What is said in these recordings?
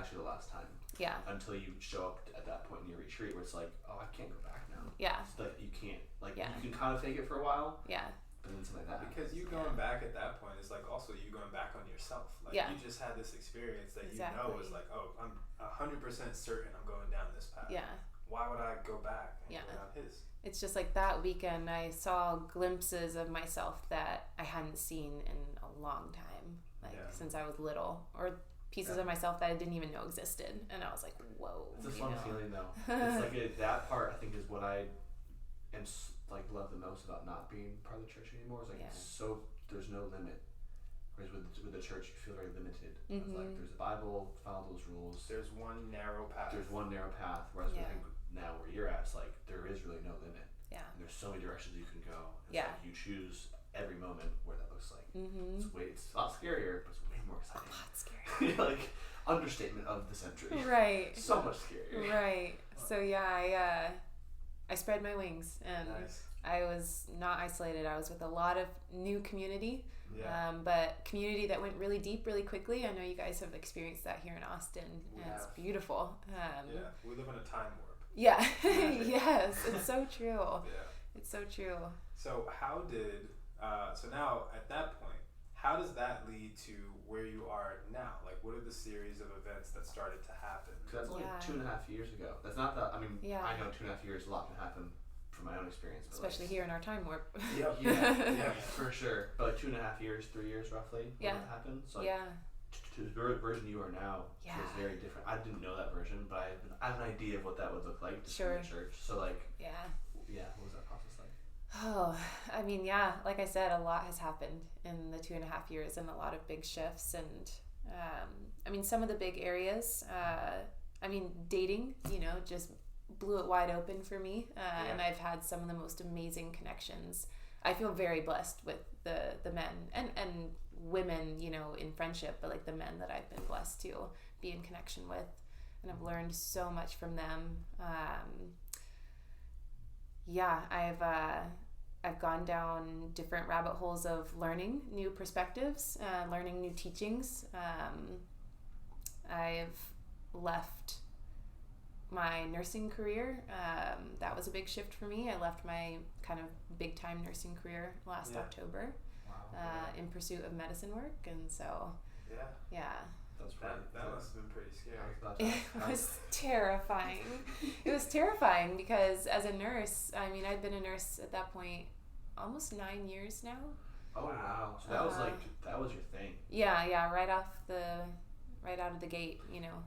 actually the last time. Yeah. Until you show up at that point in your retreat where it's like, oh, I can't go back now. Yeah. It's like you can't, like, Yeah. you can kind of fake it for a while. Yeah. But then something like that because you going back at that point is like also you going back on yourself. Like you just had this experience that you know is like, oh, I'm 100% certain I'm going down this path. Yeah. Why would I go back and go down his? It's just like that weekend I saw glimpses of myself that I hadn't seen in a long time, like since I was little, or pieces of myself that I didn't even know existed, and I was like, whoa. It's a fun feeling though. It's like that part I think is what I am like love the most about not being part of the church anymore. It's like so there's no limit. Whereas with the church you feel very limited. It's like there's a Bible, follow those rules. There's one narrow path. Whereas I think now where you're at, it's like there is really no limit. Yeah. And there's so many directions you can go. It's like you choose every moment where that looks like. It's a lot scarier, but it's way more exciting. A lot scarier. Like understatement of the century. Right. So much scarier. Right. So yeah, I spread my wings and I was not isolated. I was with a lot of new community. Yeah. But community that went really deep really quickly. I know you guys have experienced that here in Austin. It's beautiful. We live in a time warp. Yeah. Yes, it's so true. Yeah. It's so true. So how did so now at that point, how does that lead to where you are now? Like, what are the series of events that started to happen? Because that's only 2.5 years ago. That's not that. I mean, I know 2.5 years, a lot can happen from my own experience. But especially here in our time warp. Yeah, for sure. But like 2.5 years, 3 years roughly. When that happened. So like, to the version you are now is very different. I didn't know that version, but I have an idea of what that would look like just in the church. So like, what was that process like? Oh, I mean, like I said, a lot has happened in the 2.5 years and a lot of big shifts. And I mean, some of the big areas, I mean, dating, just blew it wide open for me. And I've had some of the most amazing connections. I feel very blessed with the men and women, in friendship, but like the men that I've been blessed to be in connection with. And I've learned so much from them. I've gone down different rabbit holes of learning new perspectives, learning new teachings. I've left my nursing career. That was a big shift for me. I left my kind of big time nursing career last October in pursuit of medicine work. And so, that must have been pretty scary. It was terrifying. It was terrifying because as a nurse, I mean, I'd been a nurse at that point almost 9 years now. Oh wow! So that was that was your thing. Yeah, right out of the gate,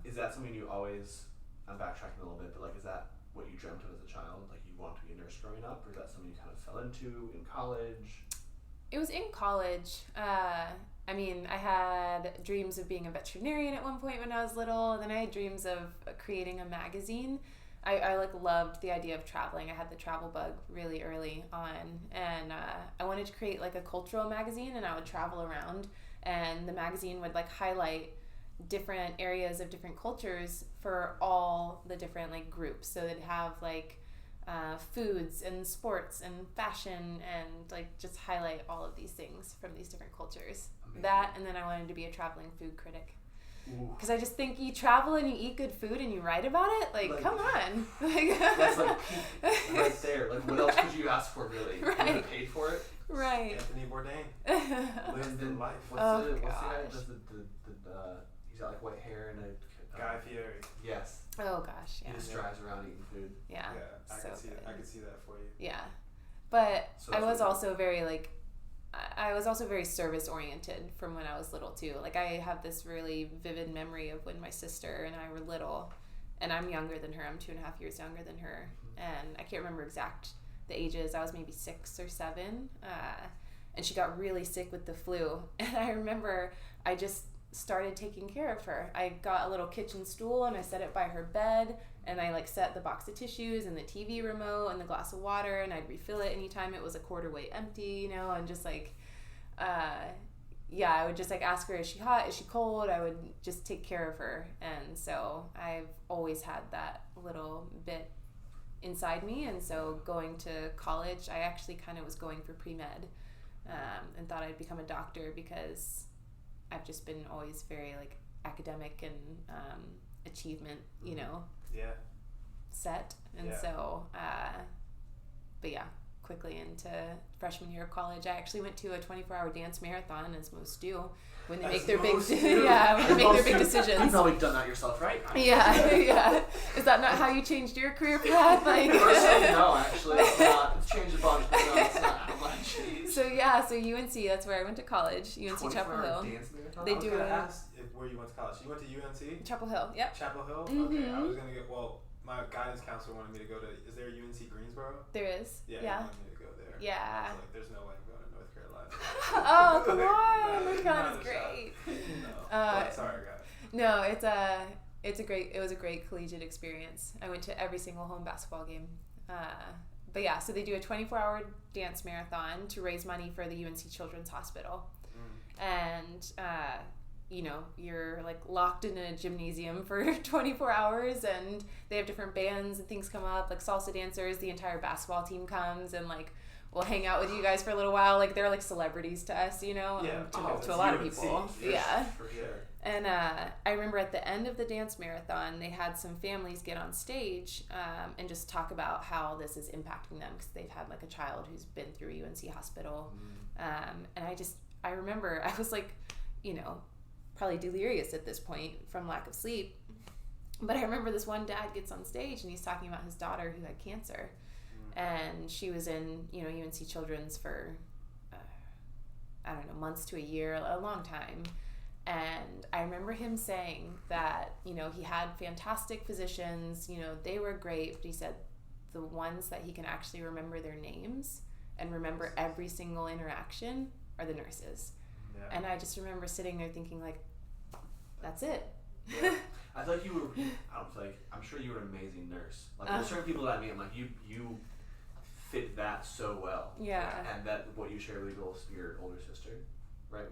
Is that something you always? I'm backtracking a little bit, but like, is that what you dreamt of as a child? Like, you wanted to be a nurse growing up, or is that something you kind of fell into in college? It was in college. I mean, I had dreams of being a veterinarian at one point when I was little, and then I had dreams of creating a magazine. I loved the idea of traveling. I had the travel bug really early on, and I wanted to create like a cultural magazine, and I would travel around, and the magazine would like highlight different areas of different cultures for all the different like groups. So they'd have like foods and sports and fashion and like just highlight all of these things from these different cultures. Amazing. That, and then I wanted to be a traveling food critic. Because I just think you travel and you eat good food and you write about it. Like come on. That's like peak right there. Like, what else could you ask for, really? Right. You would have paid for it? Right. Anthony Bourdain. Lived in life. What's the guy that does the he's got like white hair and a... Guy Fieri. Yes. Oh gosh, yeah. He just drives around eating food. Yeah. I can see that for you. Yeah. But so I was also very very service oriented from when I was little too. Like, I have this really vivid memory of when my sister and I were little, and I'm younger than her. I'm 2.5 years younger than her. And I can't remember the ages. I was maybe 6 or 7. And she got really sick with the flu. And I remember I just started taking care of her. I got a little kitchen stool and I set it by her bed, and I like set the box of tissues and the TV remote and the glass of water, and I'd refill it anytime it was a quarter way empty, and just like I would just like ask her, is she hot, is she cold? I would just take care of her. And so I've always had that little bit inside me. And so going to college, I actually kind of was going for pre-med, and thought I'd become a doctor because I've just been always very like academic and achievement, Yeah. set. And so, but yeah, quickly into freshman year of college, I actually went to a 24-hour dance marathon, as most do when they make their big decisions. You've probably done that yourself, right? Yeah. Is that not how you changed your career path? Like, personally, no, actually, it's not. It's changed a bunch, but no, it's not how much. So UNC, that's where I went to college. UNC Chapel Hill. Dance marathon? They do. Ask where you went to college. You went to UNC? Chapel Hill. Yep. Chapel Hill. Mm-hmm. Okay, I was gonna get. Well, my guidance counselor wanted me to go to. Is there a UNC Greensboro? There is. Yeah. He wanted me to go there. Yeah. I was like, there's no way I'm going to North Carolina. Oh, come on! North Carolina's great. No. Sorry, guys. No, it was a great collegiate experience. I went to every single home basketball game. But yeah, so they do a 24-hour dance marathon to raise money for the UNC Children's Hospital. And you're like locked in a gymnasium for 24 hours, and they have different bands and things come up, like salsa dancers. The entire basketball team comes and like we'll hang out with you guys for a little while. Like they're like celebrities to us, to a lot of people. Yeah. For sure. And I remember at the end of the dance marathon, they had some families get on stage and just talk about how this is impacting them because they've had like a child who's been through a UNC hospital. And I remember I was like, probably delirious at this point from lack of sleep. But I remember this one dad gets on stage and he's talking about his daughter who had cancer. And she was in, UNC Children's for, months to a year, a long time. And I remember him saying that, he had fantastic physicians, they were great, but he said the ones that he can actually remember their names and remember every single interaction are the nurses. Yeah. And I just remember sitting there thinking like, that's it. Yeah. I thought I'm sure you were an amazing nurse. Like there's certain people that I meet, I'm like, you fit that so well. Yeah. And that what you share with your older sister, right?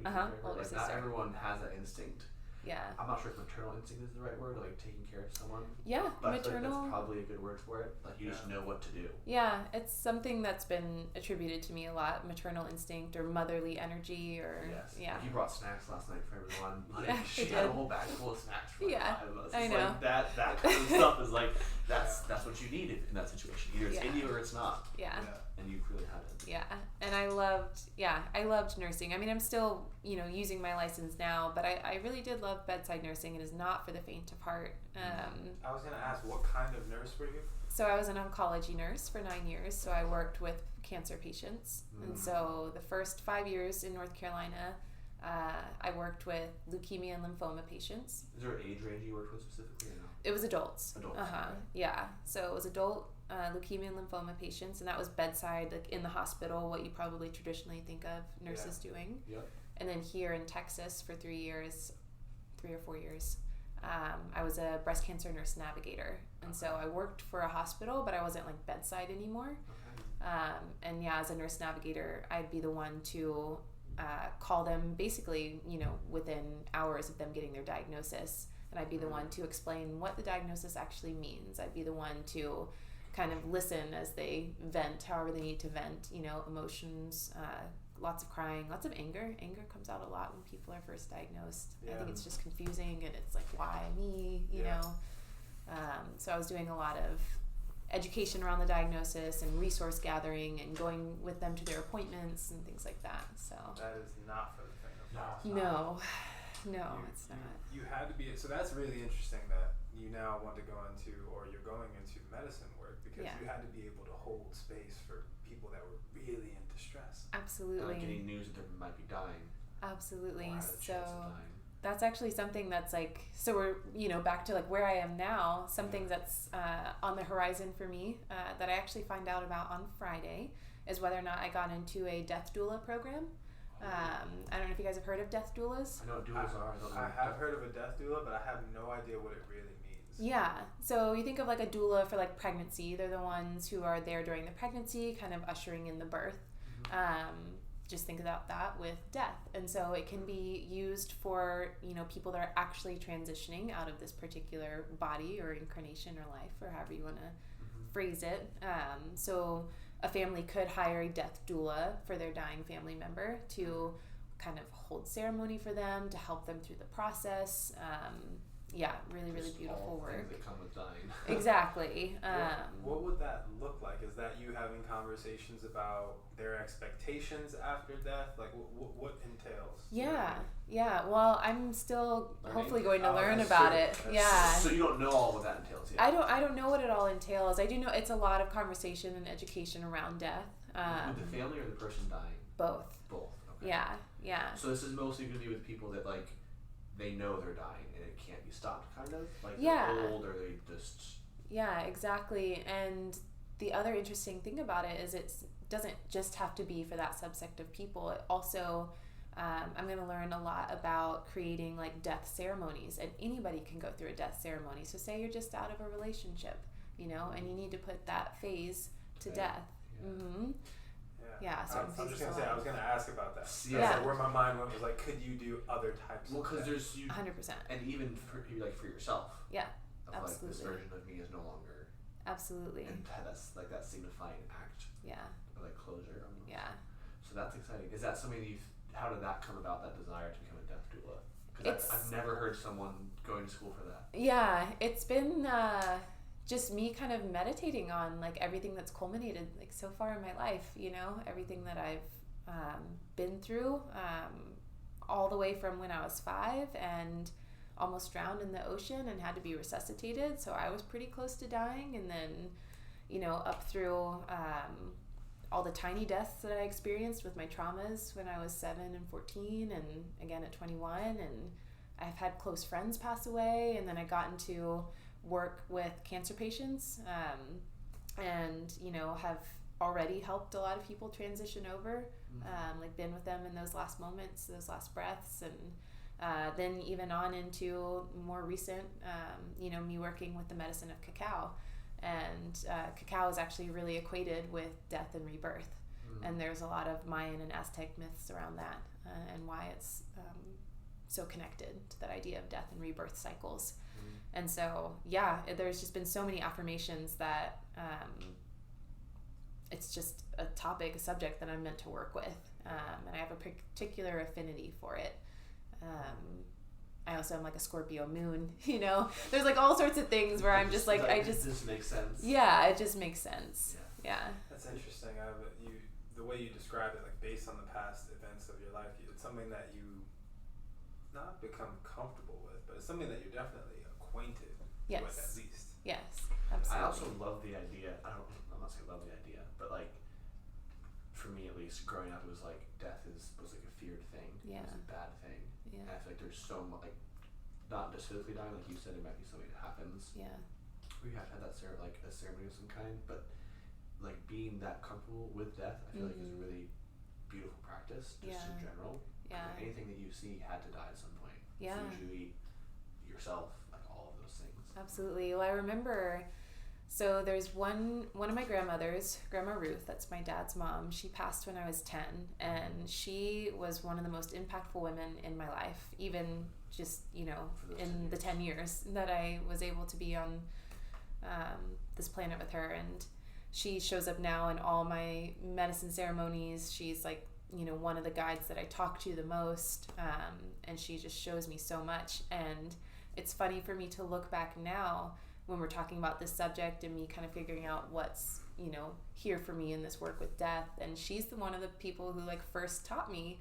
Older sister. Not everyone has that instinct. Yeah. I'm not sure if maternal instinct is the right word, like taking care of someone. Yeah, but maternal. I feel like that's probably a good word for it. Like you just know what to do. Yeah, it's something that's been attributed to me a lot, maternal instinct or motherly energy or yeah. You brought snacks last night for everyone. Like yeah, she had a whole bag full of snacks for five of us. I know. Like that kind of stuff is like that's what you needed in that situation. Either it's in you or it's not. Yeah. And you really had it. Yeah. And I loved nursing. I mean, I'm still, using my license now, but I really did love bedside nursing. It is not for the faint of heart. I was going to ask, what kind of nurse were you? So I was an oncology nurse for 9 years. So I worked with cancer patients. And so the first 5 years in North Carolina, I worked with leukemia and lymphoma patients. Is there an age range you worked with specifically or no? It was adults. Adults. Okay. Yeah. So it was adult leukemia and lymphoma patients, and that was bedside, like in the hospital, what you probably traditionally think of nurses doing. Yep. And then here in Texas for 3 or 4 years, I was a breast cancer nurse navigator. And so I worked for a hospital, but I wasn't like bedside anymore. Okay. And as a nurse navigator, I'd be the one to call them basically, within hours of them getting their diagnosis. And I'd be the one to explain what the diagnosis actually means. I'd be the one to kind of listen as they vent, however they need to vent, emotions, lots of crying, lots of anger. Anger comes out a lot when people are first diagnosed. Yeah. I think it's just confusing and it's like, why me, you know? So I was doing a lot of education around the diagnosis and resource gathering and going with them to their appointments and things like that. So that is not for the faint of heart. No, it's not. You had to be, so that's really interesting that you now want to go into, or you're going into medicine work because you had to be able to hold space for people that were really in distress. Absolutely. Getting news that they might be dying. Absolutely. So that's actually something that's like, so we're, back to like where I am now, something that's on the horizon for me that I actually find out about on Friday is whether or not I got into a death doula program. I don't know if you guys have heard of death doulas. I know what doulas are. I have heard of a death doula, but I have no idea what it really means. Yeah. So you think of like a doula for like pregnancy. They're the ones who are there during the pregnancy, kind of ushering in the birth. Just think about that with death. And so it can be used for, people that are actually transitioning out of this particular body or incarnation or life or however you want to phrase it. So a family could hire a death doula for their dying family member to kind of hold ceremony for them to help them through the process. Really, really beautiful work. Things that come with dying. Exactly. What would that look like? Is that you having conversations about their expectations after death? Like, what entails? Yeah. Well, I'm still hopefully going to learn about it. So you don't know all what that entails yet? I don't know what it all entails. I do know it's a lot of conversation and education around death. With the family or the person dying? Both. Okay. Yeah. So this is mostly going to be with people that, like, they know they're dying and it can't be stopped, kind of? Like, they're old, or they just... Yeah, exactly. And the other interesting thing about it is it doesn't just have to be for that subsect of people. It also, I'm going to learn a lot about creating, like, death ceremonies. And anybody can go through a death ceremony. So say you're just out of a relationship, and you need to put that phase to death. Yeah. Mm-hmm. Yeah, I'm just gonna say I was gonna ask about that. That's like where my mind went, was like, could you do other types? Well, because there's 100%, and even for yourself. Yeah, of absolutely. Like, this version of me is no longer. Absolutely. And that's like that signifying act. Yeah. Like closure. Almost. Yeah. So that's exciting. Is that something how did that come about? That desire to become a death doula? Because I've never heard someone going to school for that. Yeah, it's been. Just me kind of meditating on, like, everything that's culminated, like, so far in my life, everything that I've been through, all the way from when I was 5 and almost drowned in the ocean and had to be resuscitated. So I was pretty close to dying. And then, up through all the tiny deaths that I experienced with my traumas when I was 7 and 14 and again at 21. And I've had close friends pass away. And then I got into work with cancer patients, and have already helped a lot of people transition over, like been with them in those last moments, those last breaths, and then even on into more recent, me working with the medicine of cacao. And cacao is actually really equated with death and rebirth, and there's a lot of Mayan and Aztec myths around that, and why it's so connected to that idea of death and rebirth cycles. And so, there's just been so many affirmations that it's just a subject that I'm meant to work with. And I have a particular affinity for it. I also am like a Scorpio moon, There's like all sorts of things where I'm just like, it just makes sense. Yeah, it just makes sense. Yeah. That's interesting. The way you describe it, like based on the past events of your life, it's something that you not become comfortable with, but it's something that you're definitely acquainted with, at least. Yes, absolutely. I also love the idea. I'm not saying love the idea, but like for me at least, growing up, it was like death was like a feared thing. Yeah. It was a bad thing. Yeah. And I feel like there's so much, like, not just physically dying, like you said, it might be something that happens. Yeah. We have to have that a ceremony of some kind, but like being that comfortable with death, I feel like is a really beautiful practice, just in general. Yeah. Anything that you see had to die at some point. Yeah. Food you eat, yourself, like all of those things. Absolutely. Well, I remember, so there's one of my grandmothers, Grandma Ruth, that's my dad's mom. She passed when I was 10, and she was one of the most impactful women in my life, even just, in the 10 years that I was able to be on this planet with her. And she shows up now in all my medicine ceremonies. She's like, one of the guides that I talk to the most, and she just shows me so much. And it's funny for me to look back now when we're talking about this subject and me kind of figuring out what's, here for me in this work with death. And she's one of the people who like first taught me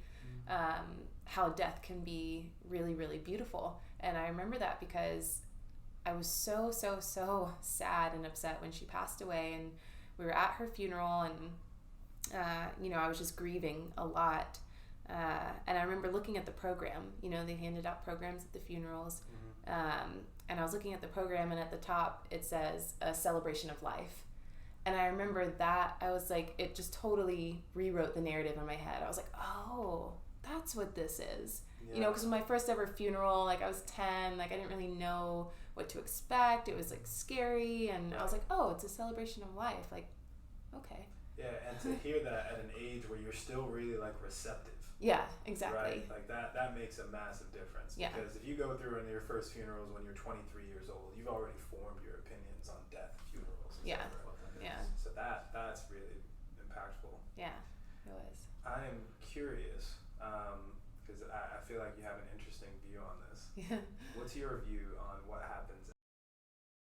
how death can be really, really beautiful. And I remember that because I was so sad and upset when she passed away, and we were at her funeral, and I was just grieving a lot. And I remember looking at the program. They handed out programs at the funerals. And I was looking at the program, and at the top it says a celebration of life. And I remember that I was like, it just totally rewrote the narrative in my head. I was like, oh, that's what this is. Yeah. Because my first ever funeral, like I was 10, like I didn't really know what to expect. It was like scary, and I was like, oh, it's a celebration of life. Like, okay. Yeah, and to hear that at an age where you're still really like receptive. Yeah, exactly. Right? Like that makes a massive difference. Yeah. Because if you go through in your first funerals when you're 23 years old, you've already formed your opinions on death, funerals, etc. Yeah. So that's really impactful. Yeah, it was. I'm curious. because I feel like you have an interesting view on this. Yeah. What's your view on what happens